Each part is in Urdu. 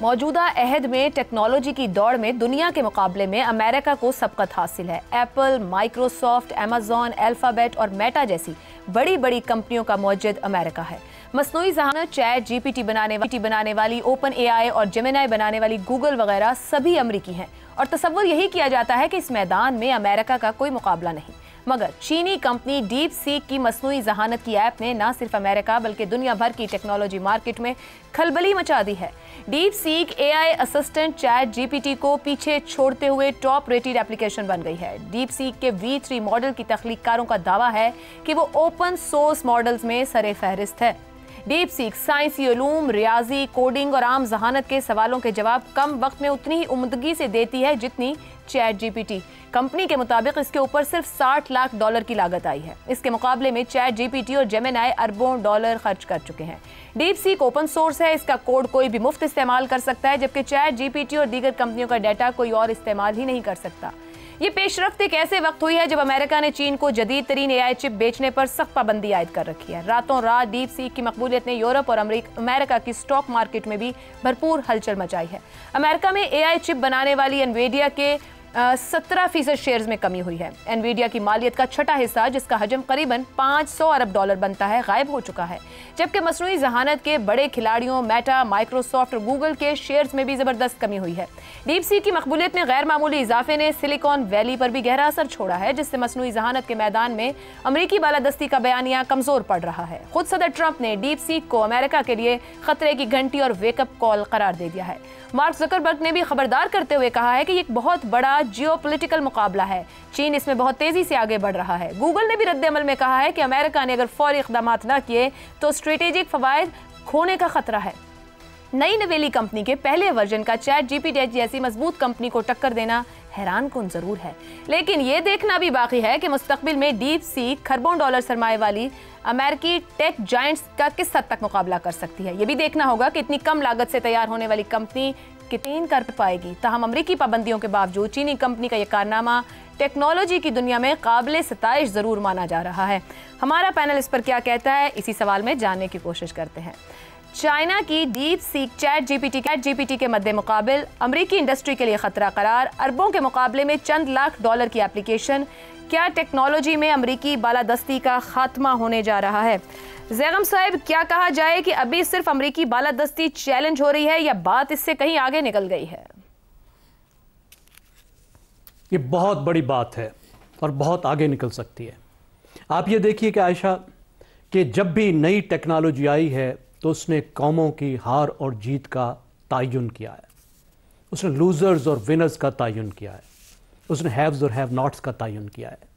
موجودہ عہد میں ٹیکنالوجی کی دوڑ میں دنیا کے مقابلے میں امریکہ کو سبقت حاصل ہے۔ ایپل، مائکروسافٹ، ایمیزون، الفابیٹ اور میٹا جیسی بڑی بڑی کمپنیوں کا موجد امریکہ ہے۔ مصنوعی ذہانت، چیٹ جی پی ٹی بنانے والی اوپن اے آئی اور جیمینائی بنانے والی گوگل وغیرہ سبھی امریکی ہیں، اور تصور یہی کیا جاتا ہے کہ اس میدان میں امریکہ کا کوئی مقابلہ نہیں۔ مگر چینی کمپنی ڈیپ سیک کی مصنوعی ذہانت کی ایپ نے نہ صرف امریکہ بلکہ دنیا بھر کی ٹیکنالوجی مارکیٹ میں کھلبلی مچا دی ہے۔ DeepSeek A I assistant chat G P T کو پیچھے چھوڑتے ہوئے ٹاپ ریٹڈ ایپلیکیشن بن گئی ہے۔ ڈیپ سیک کے V3 ماڈل کی تخلیق کاروں کا دعویٰ ہے کہ وہ اوپن سورس ماڈلز میں سر فہرست ہے۔ ڈیپ سیک سائنسی علوم، ریاضی، کوڈنگ اور عام ذہانت کے سوالوں کے جواب کم وقت میں اتنی ہی عمدگی سے دیتی ہے جتنی chat G P T. Company کے مطابق اس کے اوپر صرف $60 لاکھ کی لاگت آئی ہے۔ اس کے مقابلے میں چیٹ جی پی ٹی اور جیمینائی اربوں ڈالر خرچ کر چکے ہیں۔ ڈیپ سیک اوپن سورس ہے، اس کا کوڈ کوئی بھی مفت استعمال کر سکتا ہے، جبکہ چیٹ جی پی ٹی اور دیگر کمپنیوں کا ڈیٹا کوئی اور استعمال ہی نہیں کر سکتا۔ یہ پیش رفت ایک ایسے وقت ہوئی ہے جب امریکہ نے چین کو جدید ترین اے آئی چپ بیچنے پر سخت پابندی عائد کر رکھی ہے۔ راتوں رات ڈیپ سیک کی مقبولیت نے یورپ اور امریکہ کی سٹاک مارکیٹ میں بھی بھرپور ہلچل مچائی ہے۔ امریکہ میں اے آئی چپ بنانے والی انویڈیا کے 17% شیئرز میں کمی ہوئی ہے۔ انویڈیا کی مالیت کا چھٹا حصہ، جس کا حجم قریباً $500 ارب بنتا ہے، غائب ہو چکا ہے، جبکہ مصنوعی ذہانت کے بڑے کھلاڑیوں میٹا، مائکروسافٹ اور گوگل کے شیئرز میں بھی زبردست کمی ہوئی ہے۔ ڈیپ سیک کی مقبولیت میں غیر معمولی اضافے نے سلیکون ویلی پر بھی گہرا اثر چھوڑا ہے، جس سے مصنوعی ذہانت کے میدان میں امریکی بالادستی کا بیانیہ کمزور پڑ رہا ہے۔ خود صدر ٹرمپ نے ڈیپ سیک کو امریکہ کے لیے خطرے کی گھنٹی اور ویک اپ کال قرار دے دیا ہے۔ مارک زکربرگ نے بھی خبردار کرتے ہوئے کہا ہے کہ یہ ایک بہت بڑا جیو پولیٹیکل مقابلہ ہے، چین اس میں بہت تیزی سے آگے بڑھ رہا ہے۔ گوگل نے بھی رد عمل میں کہا ہے کہ امریکہ نے اگر فوری اقدامات نہ کیے تو اسٹریٹجک فوائد کھونے کا خطرہ ہے۔ نئی نویلی کمپنی کے پہلے ورژن کا چیٹ جی پی ٹی جیسی مضبوط کمپنی کو ٹکر دینا حیران کن ضرور ہے، لیکن یہ دیکھنا بھی باقی ہے کہ مستقبل میں ڈیپ سیک کھربوں ڈالر سرمایہ والی امریکی ٹیک جائنٹس کا کس حد تک مقابلہ کر سکتی ہے۔ یہ بھی دیکھنا ہوگا کہ اتنی کم لاگت سے تیار ہونے والی کمپنی کتنی کر پائے گی۔ تاہم امریکی پابندیوں کے باوجود چینی کمپنی کا یہ کارنامہ ٹیکنالوجی کی دنیا میں قابل ستائش ضرور مانا جا رہا ہے۔ ہمارا پینل اس پر کیا کہتا ہے، اسی سوال میں جاننے کی کوشش کرتے ہیں۔ چائنا کی ڈیپ سیک چیٹ جی پی ٹی کے مد مقابل امریکی انڈسٹری کے لیے خطرہ قرار، اربوں کے مقابلے میں چند لاکھ ڈالر کی ایپلیکیشن، کیا ٹیکنالوجی میں امریکی بالادستی کا خاتمہ ہونے جا رہا ہے؟ زیغم صاحب، کیا کہا جائے کہ ابھی صرف امریکی بالادستی چیلنج ہو رہی ہے یا بات اس سے کہیں آگے نکل گئی ہے؟ یہ بہت بڑی بات ہے اور بہت آگے نکل سکتی ہے۔ آپ یہ دیکھیے کہ عائشہ کہ جب بھی نئی ٹیکنالوجی آئی ہے تو اس نے قوموں کی ہار اور جیت کا تعین کیا ہے، اس نے لوزرز اور ونرز کا تعین کیا ہے، اس نے ہیوز اور ہیو ناٹس کا تعین کیا ہے۔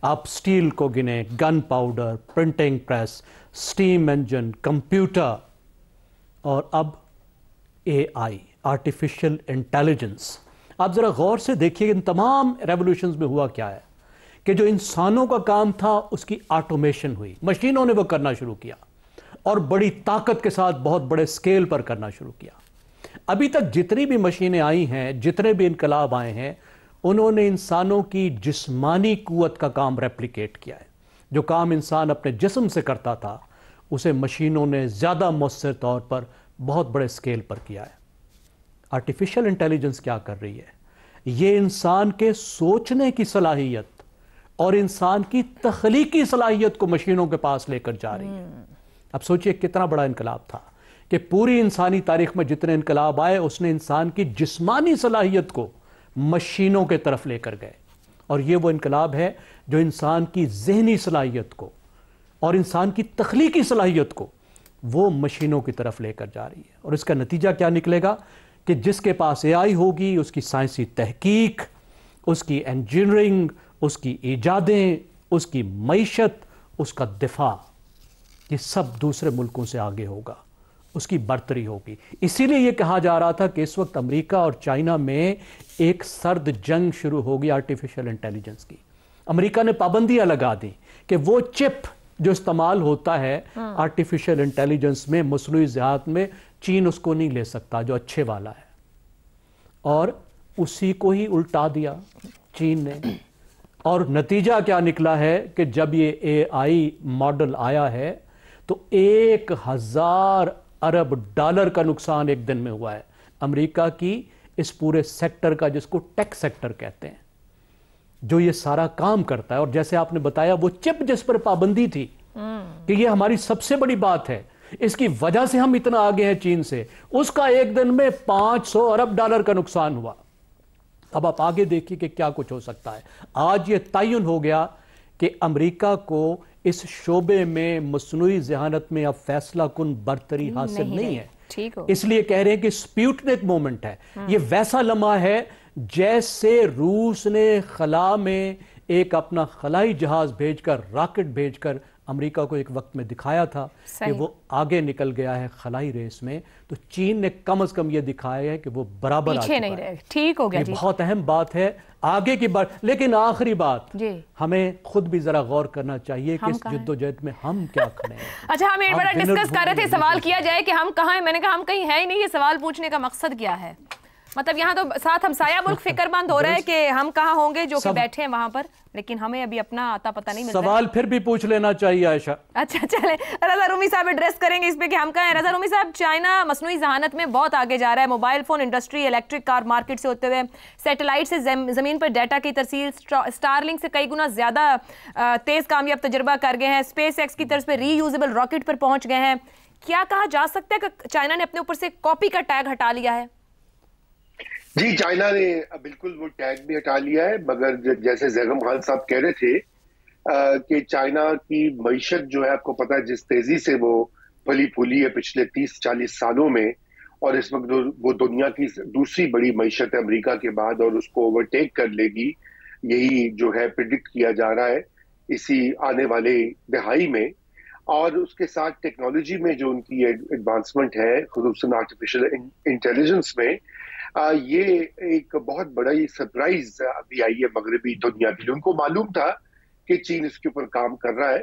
آپ سٹیل کو گنیں، gun powder, printing press, steam engine, computer اور اب اے آئی، آرٹیفیشل انٹیلیجنس۔ آپ ذرا غور سے دیکھیے ان تمام ریولوشنز میں ہوا کیا ہے کہ جو انسانوں کا کام تھا اس کی آٹومیشن ہوئی، مشینوں نے وہ کرنا شروع کیا اور بڑی طاقت کے ساتھ بہت بڑے سکیل پر کرنا شروع کیا۔ ابھی تک جتنی بھی مشینیں آئی ہیں، جتنے بھی انقلاب آئے ہیں، انہوں نے انسانوں کی جسمانی قوت کا کام ریپلیکیٹ کیا ہے۔ جو کام انسان اپنے جسم سے کرتا تھا اسے مشینوں نے زیادہ مؤثر طور پر بہت بڑے سکیل پر کیا ہے۔ آرٹیفیشل انٹیلیجنس کیا کر رہی ہے؟ یہ انسان کے سوچنے کی صلاحیت اور انسان کی تخلیقی صلاحیت کو مشینوں کے پاس لے کر جا رہی ہے۔ اب سوچئے کتنا بڑا انقلاب تھا کہ پوری انسانی تاریخ میں جتنے انقلاب آئے اس نے انسان کی جسمانی صلاحیت کو مشینوں کے طرف لے کر گئے، اور یہ وہ انقلاب ہے جو انسان کی ذہنی صلاحیت کو اور انسان کی تخلیقی صلاحیت کو وہ مشینوں کی طرف لے کر جا رہی ہے۔ اور اس کا نتیجہ کیا نکلے گا کہ جس کے پاس اے آئی ہوگی، اس کی سائنسی تحقیق، اس کی انجینئرنگ، اس کی ایجادیں، اس کی معیشت، اس کا دفاع، یہ سب دوسرے ملکوں سے آگے ہوگا، اس کی برتری ہوگی۔ اسی لیے یہ کہا جا رہا تھا کہ اس وقت امریکہ اور چائنا میں ایک سرد جنگ شروع ہوگی آرٹیفیشل انٹیلیجنس کی۔ امریکہ نے پابندیاں لگا دی کہ وہ چپ جو استعمال ہوتا ہے آرٹیفیشل انٹیلیجنس میں، مصنوعی ذہانت میں، چین اس کو نہیں لے سکتا جو اچھے والا ہے، اور اسی کو ہی الٹا دیا چین نے۔ اور نتیجہ کیا نکلا ہے کہ جب یہ اے آئی ماڈل آیا ہے تو $1000 ارب کا نقصان ایک دن میں ہوا ہے امریکہ کی اس پورے سیکٹر کا جس کو ٹیک سیکٹر کہتے ہیں, جو یہ سارا کام کرتا ہے. اور جیسے آپ نے بتایا وہ چپ جس پر پابندی تھی کہ یہ ہماری سب سے بڑی بات ہے, اس کی وجہ سے ہم اتنا آگے ہیں چین سے, اس کا ایک دن میں $500 ارب کا نقصان ہوا. اب آپ آگے دیکھیے کہ کیا کچھ ہو سکتا ہے. آج یہ تعین ہو گیا کہ امریکہ کو اس شعبے میں مصنوعی ذہانت میں اب فیصلہ کن برتری حاصل نہیں ہے. اس لیے کہہ رہے ہیں کہ سپیوٹنک مومنٹ ہے. یہ ویسا لمحہ ہے جیسے روس نے خلا میں ایک اپنا خلائی جہاز بھیج کر, راکٹ بھیج کر امریکہ کو ایک وقت میں دکھایا تھا کہ وہ آگے نکل گیا ہے خلائی ریس میں, تو چین نے کم از کم یہ دکھایا ہے کہ وہ برابر پیچھے نہیں رہے. ٹھیک ہو گیا, یہ بہت اہم بات ہے آگے کی بات. لیکن آخری بات, ہمیں خود بھی ذرا غور کرنا چاہیے کہ اس جدوجہد میں ہم کیا کھڑے ہیں. اچھا, ہم ایک بڑا ڈسکس کر رہے تھے, سوال کیا جائے کہ ہم کہاں ہیں. میں نے کہا ہم کہیں ہیں ہی نہیں. یہ سوال پوچھنے کا مقصد کیا ہے؟ مطلب یہاں تو ساتھ ہمسایہ ملک فکر مند ہو رہا ہے کہ ہم کہاں ہوں گے جو کہ بیٹھے ہیں وہاں پر, لیکن ہمیں ابھی اپنا آتا پتہ نہیں ملتا. سوال پھر بھی پوچھ لینا چاہیے عائشہ. اچھا چلیں, رضا رومی صاحب ایڈریس کریں گے اس پہ کہ ہم کہاں ہیں. رضا رومی صاحب, چائنا مصنوعی ذہانت میں بہت آگے جا رہا ہے. Mobile phone industry, electric car market سے ہوتے ہوئے سیٹلائٹ سے زمین پر ڈیٹا کی ترسیل, اسٹار لنک سے کئی گنا زیادہ تیز کامیاب تجربہ کر گئے ہیں. اسپیس ایکس کی طرز پہ ری یوزیبل راکٹ پر پہنچ گئے ہیں. کیا کہا جا سکتا ہے کہ چائنا نے اپنے اوپر سے کاپی کا ٹیگ ہٹا لیا ہے؟ جی, چائنا نے بالکل وہ ٹیگ بھی ہٹا لیا ہے, مگر جیسے زیغم خان صاحب کہہ رہے تھے کہ چائنا کی معیشت جو ہے, آپ کو پتا ہے جس تیزی سے وہ پھلی پھولی ہے پچھلے 30-40 سالوں میں, اور اس وقت وہ دنیا کی دوسری بڑی معیشت ہے امریکہ کے بعد, اور اس کو اوورٹیک کر لے گی, یہی جو ہے پریڈکٹ کیا جا رہا ہے اسی آنے والے دہائی میں. اور اس کے ساتھ ٹیکنالوجی میں جو ان کی ایڈوانسمنٹ ہے, خصوصاً آرٹیفیشل انٹیلیجنس میں, یہ ایک بہت بڑا سرپرائز ابھی آئی ہے مغربی دنیا کے لیے. ان کو معلوم تھا کہ چین اس کے اوپر کام کر رہا ہے,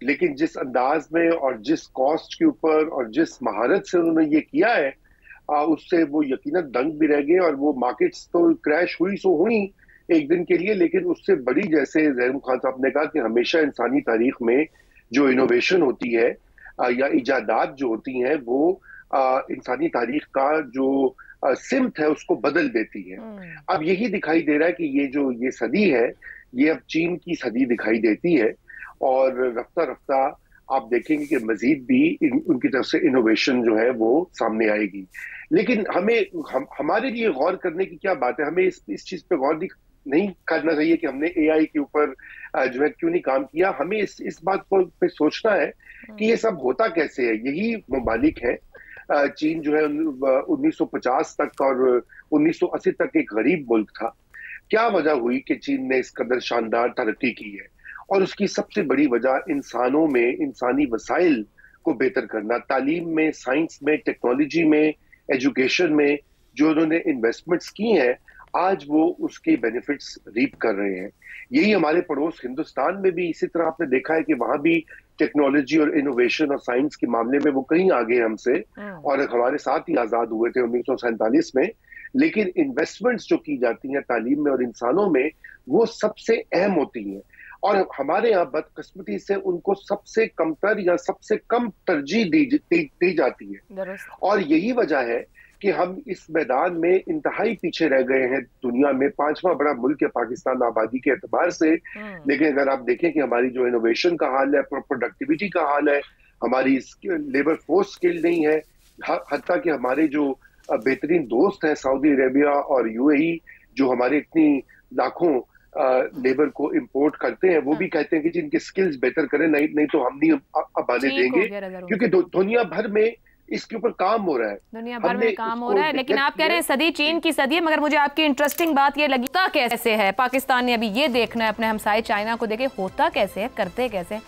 لیکن جس انداز میں اور جس کاسٹ کے اوپر اور جس مہارت سے انہوں نے یہ کیا ہے, اس سے وہ یقیناً دنگ بھی رہ گئے. اور وہ مارکیٹس تو کریش ہوئی ایک دن کے لیے, لیکن اس سے بڑی, جیسے زیغم خان صاحب نے کہا کہ ہمیشہ انسانی تاریخ میں جو انوویشن ہوتی ہے یا ایجادات جو ہوتی ہیں, وہ انسانی تاریخ کا جو سمت ہے اس کو بدل دیتی ہے. اب یہی دکھائی دے رہا ہے کہ یہ صدی ہے, یہ اب چین کی صدی دکھائی دیتی ہے, اور رفتہ رفتہ آپ دیکھیں گے کہ مزید بھی ان کی طرف سے انوویشن جو ہے وہ سامنے آئے گی. لیکن ہمارے لیے غور کرنے کی کیا بات ہے, ہمیں اس چیز پہ غور نہیں کرنا چاہیے کہ ہم نے اے آئی کے اوپر جو ہے کیوں نہیں کام کیا. ہمیں اس بات پہ سوچنا ہے کہ یہ سب ہوتا کیسے ہے. یہی ممالک ہے, چین جو ہے 1950 تک اور 1980 تک ایک غریب ملک تھا. کیا وجہ ہوئی کہ چین نے اس قدر شاندار ترقی کی ہے؟ اور اس کی سب سے بڑی وجہ انسانوں میں, انسانی وسائل کو بہتر کرنا, تعلیم میں, سائنس میں, ٹیکنالوجی میں, ایجوکیشن میں جو انہوں نے انویسٹمنٹس کی ہیں, آج وہ اس کے بینیفٹس ریپ کر رہے ہیں. یہی ہمارے پڑوس ہندوستان میں بھی اسی طرح آپ نے دیکھا ہے کہ وہاں بھی ٹیکنالوجی اور انوویشن اور سائنس کے معاملے میں وہ کہیں آگے ہم سے, اور ہمارے ساتھ ہی آزاد ہوئے تھے 1947 میں. لیکن انویسٹمنٹس جو کی جاتی ہیں تعلیم میں اور انسانوں میں, وہ سب سے اہم ہوتی ہیں, اور ہمارے یہاں بدقسمتی سے ان کو سب سے کمتر یا سب سے کم ترجیح دی جاتی ہے. اور یہی وجہ ہے کہ ہم اس میدان میں انتہائی پیچھے رہ گئے ہیں. دنیا میں 5واں بڑا ملک ہے پاکستان آبادی کے اعتبار سے, لیکن اگر آپ دیکھیں کہ ہماری جو انوویشن کا حال ہے, پروڈکٹیوٹی کا حال ہے, ہماری لیبر فورس سکل نہیں ہے, حتیٰ کہ ہمارے جو بہترین دوست ہیں سعودی عربیہ اور یو اے ای, جو ہمارے اتنی لاکھوں لیبر کو امپورٹ کرتے ہیں, وہ بھی کہتے ہیں کہ جن کے سکلز بہتر کریں, نہیں تو ہم نہیں اب آنے دیں گے, کیونکہ دنیا بھر میں اس کے اوپر کام ہو رہا ہے. دنیا بھر میں کام ہو رہا ہے, لیکن آپ کہہ رہے ہیں صدی چین کی صدی ہے, مگر مجھے آپ کی انٹرسٹنگ بات یہ لگی ہوتا کیسے ہے. پاکستان نے ابھی یہ دیکھنا ہے, اپنے ہمسائے چائنا کو دیکھے ہوتا کیسے ہے, کرتے کیسے.